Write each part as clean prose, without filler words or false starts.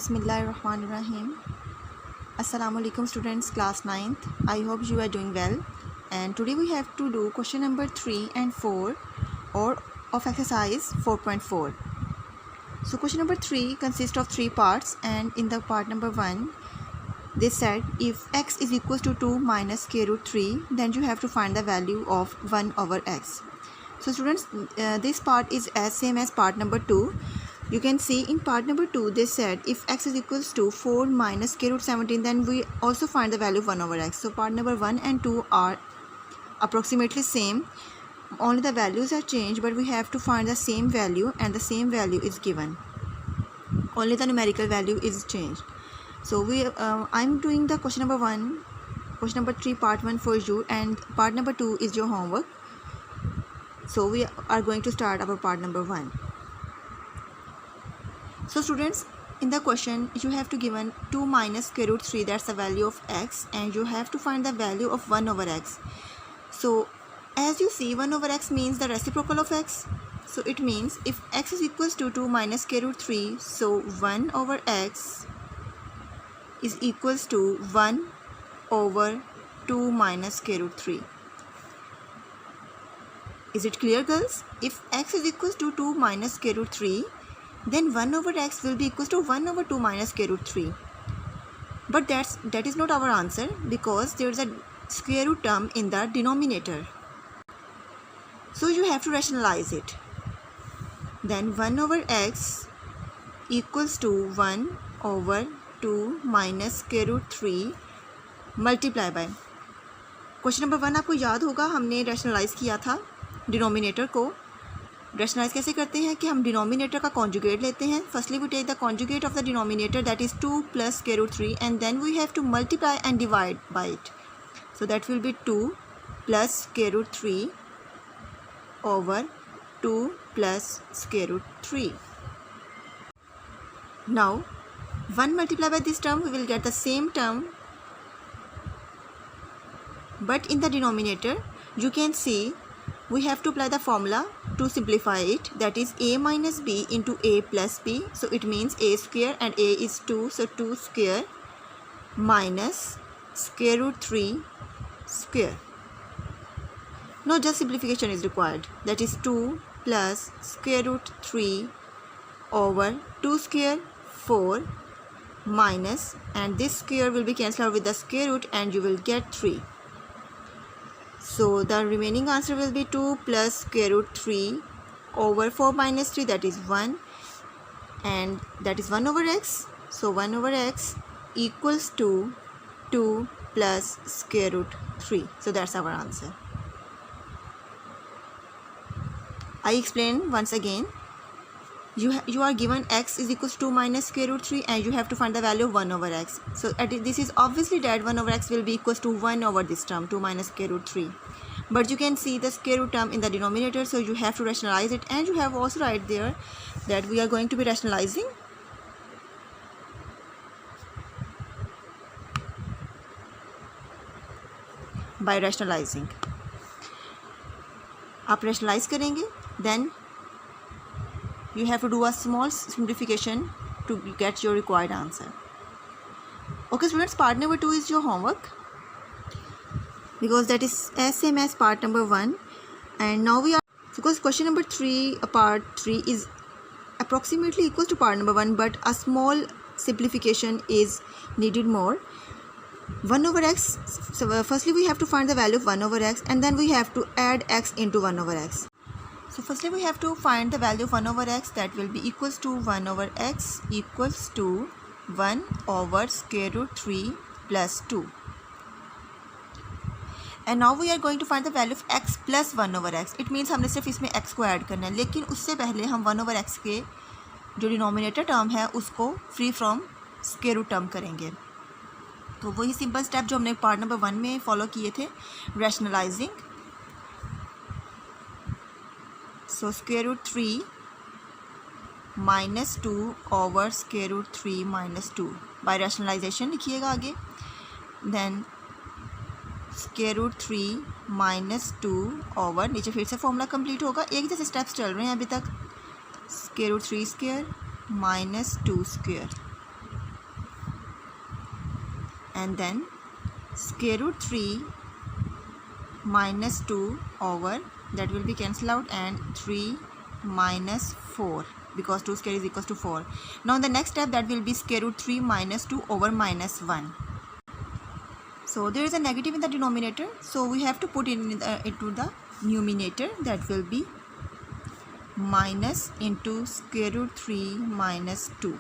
Bismillahirrahmanirrahim. Assalamu alaikum students, class 9th. I hope you are doing well. And today we have to do question number 3 and 4 or of exercise 4.4. So question number 3 consists of 3 parts, and in the part number 1 they said if x is equals to 2 minus square root 3, then you have to find the value of 1 over x. So students, this part is as same as part number 2. You can see in part number 2 they said if x is equals to 4 minus square root 17, then we also find the value of 1 over x. So part number 1 and 2 are approximately same, only the values are changed, but we have to find the same value and the same value is given, only the numerical value is changed. So I'm doing the question number 1, question number 3 part 1 for you, and part number 2 is your homework. So we are going to start our part number 1. So students, in the question you have to given 2 minus square root 3, that's the value of x, and you have to find the value of 1 over x. So as you see, 1 over x means the reciprocal of x. So it means if x is equals to 2 minus square root 3, so 1 over x is equals to 1 over 2 minus square root 3. Is it clear, girls? If x is equals to 2 minus square root 3, then 1 over x will be equals to 1 over 2 minus square root 3. But that is not our answer, because there is a square root term in the denominator. So you have to rationalize it. Then 1 over x equals to 1 over 2 minus square root 3 multiply by. Question number 1 आपको याद होगा, हमने rationalise किया था denominator को. Rationalise कैसे करते हैं कि हम डिनोमिनेटर का कॉन्जुगेट लेते हैं. Firstly we take the conjugate of the denominator, that is 2 plus square root 3, and then we have to multiply and divide by it. So that will be 2 plus square root 3 over 2 plus square root 3. Now 1 multiplied by this term, we will get the same term, but in the denominator you can see we have to apply the formula to simplify it, that is a minus b into a plus b. So it means a square, and a is 2, so 2 square minus square root 3 square. Now just simplification is required, that is 2 plus square root 3 over 2 square 4 minus, and this square will be cancelled out with the square root and you will get 3. So the remaining answer will be 2 plus square root 3 over 4 minus 3, that is 1, and that is 1 over x. So 1 over x equals to 2 plus square root 3. So that's our answer. I explain once again. You are given x is equals to 2 minus square root 3, and you have to find the value of 1 over x. So this is obviously that 1 over x will be equals to 1 over this term, 2 minus square root 3. But you can see the square root term in the denominator, so you have to rationalize it, and you have also write there that we are going to be rationalizing. By rationalizing, आप rationalize करेंगे, then you have to do a small simplification to get your required answer. Okay students, part number 2 is your homework, because that is as same as part number 1. And now we are, because question number 3 part 3 is approximately equal to part number 1, but a small simplification is needed more. 1 over x, so firstly we have to find the value of 1 over x, and then we have to add x into 1 over x. So firstly we have to find the value of 1 over x, that will be equals to 1 over x equals to 1 over square root 3 plus 2. And now we are going to find the value of x plus 1 over x. It means हमने सिर्फ इसमें x को add करना है, लेकिन उससे पहले हम 1 over x के जो डिनोमिनेटर टर्म है उसको free from square root term करेंगे. तो वही सिंपल स्टेप जो हमने पार्ट नंबर 1 में फॉलो किए थे, rationalizing. So square root 3 minus 2 over square root 3 minus 2 by rationalization लिखिएगा आगे. Then square root 3 minus 2 over, नीचे फिर से फॉर्मूला कंप्लीट होगा, एक जैसे स्टेप्स चल रहे हैं अभी तक. Square root 3 square minus 2 square. and then square root 3 minus 2 over, that will be cancelled out, and 3 minus 4, because 2 square is equals to 4. Now the next step, that will be square root 3 minus 2 over minus 1. So there is a negative in the denominator, so we have to put it into the numerator. That will be minus into square root 3 minus 2,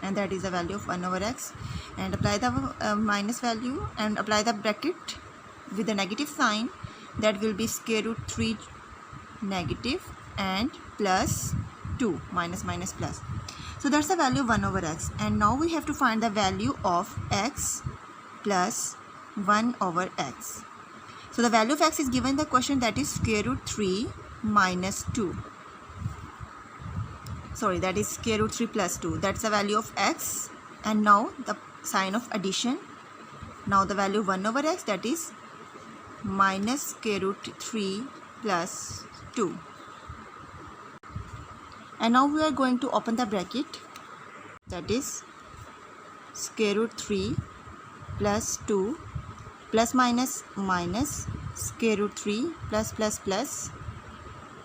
and that is the value of 1 over x. And apply the minus value and apply the bracket with the negative sign. That will be square root 3 negative and plus 2, minus minus plus. So that's the value of 1 over x. And now we have to find the value of x plus 1 over x. So the value of x is given in the question, that is square root 3 minus 2. Sorry, that is square root 3 plus 2. That's the value of x. And now the sign of addition. Now the value of 1 over x, that is minus square root 3 plus 2. And now we are going to open the bracket. That is square root 3 plus 2 plus minus minus square root 3 plus plus plus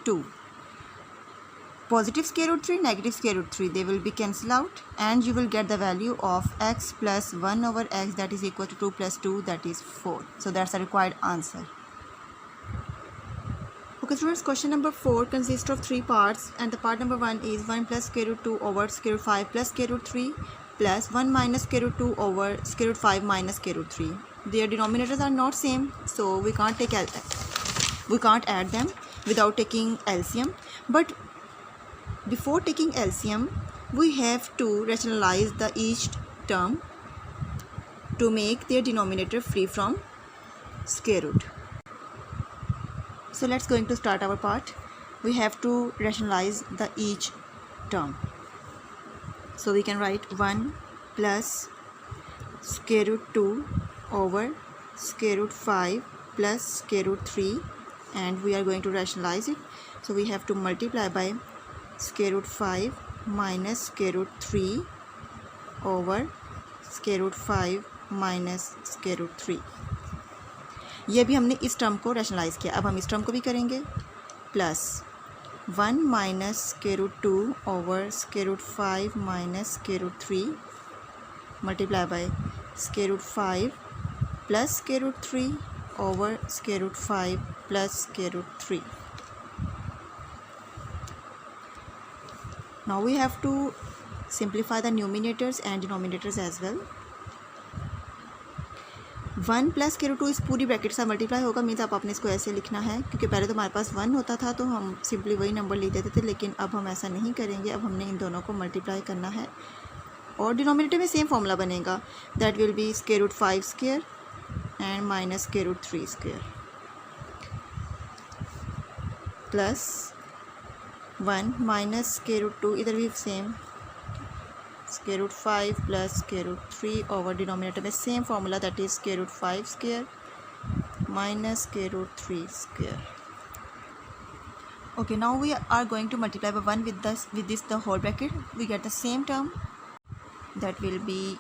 2. Positive square root 3, negative square root 3, they will be cancelled out, and you will get the value of x plus 1 over x, that is equal to 2 plus 2, that is 4. So that's the required answer. Okay students, question number 4 consists of 3 parts, and the part number 1 is 1 plus square root 2 over square root 5 plus square root 3 plus 1 minus square root 2 over square root 5 minus square root 3. Their denominators are not same, so we can't add them without taking LCM. But before taking LCM, we have to rationalize the each term to make their denominator free from square root. So let's going to start our part. We have to rationalize the each term. So we can write 1 plus square root 2 over square root 5 plus square root 3, and we are going to rationalize it. So we have to multiply by square root 5 minus square root 3 over square root 5 minus square root 3. ये भी हमने इस term को rationalise किया. अब हम इस term को भी करेंगे. Plus 1 minus square root 2 over square root 5 minus square root 3 multiply by square root 5 plus square root 3 over square root 5 plus square root 3. Now we have to simplify the numerators and denominators as well. 1 plus square root 2 इस पूरी bracket से multiply होगा. Means आप आपने इसको ऐसे लिखना है, क्योंकि पहले तो हमारे पास 1 होता था तो हम सिंपली वही नंबर लिख देते थे, लेकिन अब हम ऐसा नहीं करेंगे. अब हमने इन दोनों को मल्टीप्लाई करना है और डिनोमिनेटर में सेम फॉर्मूला बनेगा. That will be square root 5 square and minus square root 3 square plus 1 minus square root 2, इधर भी same square root 5 plus square root 3 over denominator में same formula, that is square root 5 square minus square root 3 square. Okay, now we are going to multiply by 1 with this the whole bracket. We get the same term, that will be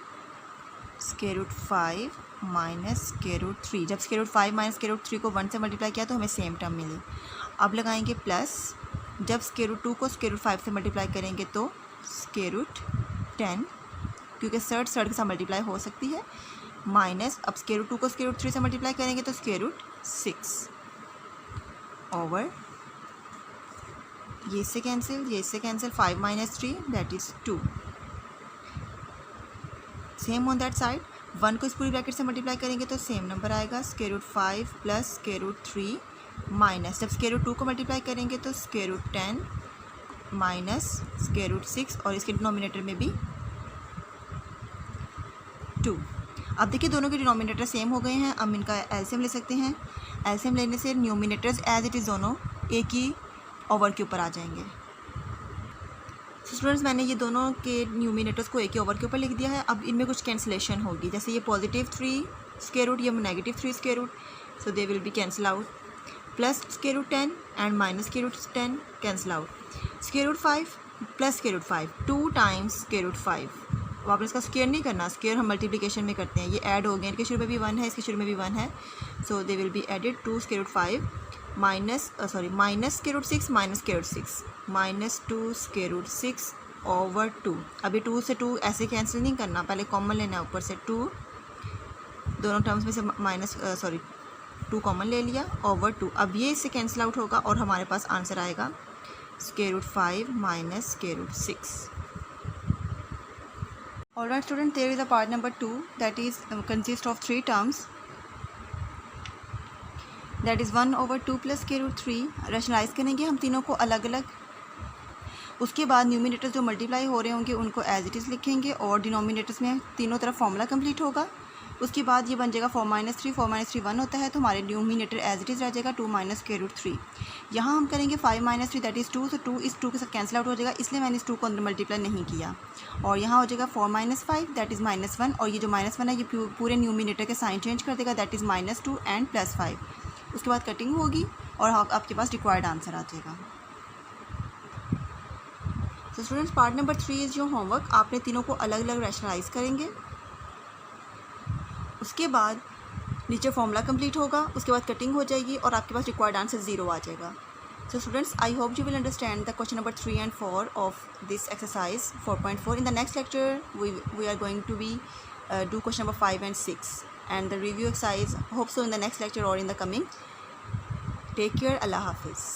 square root 5 minus square root 3. जब square root 5 minus square root 3 को 1 से multiply किया तो हमें same term मिली. अब लगाएंगे plus, जब square root 2 को स्क्वायर रूट 5 से मल्टीप्लाई करेंगे तो स्क्वायर रूट 10, क्योंकि सर्ड के साथ मल्टीप्लाई हो सकती है. माइनस, अब स्क्वायर रूट 2 को स्क्वायर रूट 3 से मल्टीप्लाई करेंगे तो स्क्वायर रूट 6 ओवर ये इससे cancel 5 minus 3 that is 2. Same on that side 1 को इस पूरी ब्रैकेट से मल्टीप्लाई करेंगे तो सेम नंबर आएगा. Square root 5 plus square root 3 minus, जब स्क्वायर रूट 2 को मल्टीप्लाई करेंगे तो square root 10 minus square root 6 और इसके डिनोमिनेटर में भी 2. अब देखिए दोनों के डिनोमिनेटर सेम हो गए हैं. अब इनका एलसीएम ले सकते हैं. एलसीएम लेने से न्यूमिनेटर्स एज इट इज़ दोनों एक ही ओवर के ऊपर आ जाएंगे. स्टूडेंट्स, मैंने ये दोनों के न्यूमिनेटर्स को एक ही ओवर के ऊपर लिख दिया है. अब इनमें कुछ कैंसिलेशन होगी, जैसे ये पॉजिटिव 3 स्क्वायर रूट, ये negative 3 square root, so they will be cancel out. Plus square root 10 and minus square root 10 cancel out. Square root 5 plus square root 5 2 times square root 5 तो आपने इसका स्क्वायर नहीं करना, square हम multiplication में करते हैं। ये ऐड हो गए, इनके शुरू में भी 1 है, इसके शुरू में भी 1 है, so they will be added 2 square root 5 minus square root 6 minus square root 6 माइनस 2 स्क्वायर रूट 6 ओवर 2। अभी 2 से 2 ऐसे कैंसिल नहीं करना, पहले कॉमन लेना है ऊपर से 2, दोनों टर्म्स में से 2 कॉमन ले लिया ओवर 2। अब ये इससे कैंसिल आउट होगा और हमारे पास आंसर आएगा square root 5 minus square root 6। Alright student, there is a part number 2 that is consist of 3 terms, that is 1 over 2 plus square root 3। Rationalise करेंगे हम तीनों को अलग अलग, उसके बाद न्यूमिनेटर्स जो मल्टीप्लाई हो रहे होंगे उनको एज इट इज़ लिखेंगे और डिनोमिनेटर्स में तीनों तरफ फॉर्मूला कंप्लीट होगा। उसके बाद ये बन जाएगा 4 - 3, 4 - 3 1 होता है, तो हमारे न्यूमिनेटर एज इट इज़ रह जाएगा 2 माइनस स्क्वायर रूट 3। यहाँ हम करेंगे 5 - 3 दैट इज़ 2, तो 2 इस 2 के साथ कैंसिल आउट हो जाएगा, इसलिए मैंने इस 2 को अंदर मल्टीप्लाई नहीं किया। और यहाँ हो जाएगा 4 - 5 दैट इज़ -1, और ये जो -1 है ये पूरे न्यूमिनेटर के साइन चेंज कर देगा, दैट इज़ -2 एंड +5। उसके बाद कटिंग होगी और आपके पास रिक्वायर्ड आंसर आ जाएगा। तो students, part number 3 is your homework. आपने तीनों को अलग अलग रैशनलाइज करेंगे, उसके बाद नीचे फॉर्मूला कंप्लीट होगा, उसके बाद कटिंग हो जाएगी और आपके पास रिक्वायर्ड आंसर 0 आ जाएगा। So students, I hope you will understand the question number 3 and 4 of this exercise 4.4। In the next lecture we are going to be do question number 5 and 6 and the review exercise, hope so in the next lecture or in the coming. Take care. Allah Hafiz.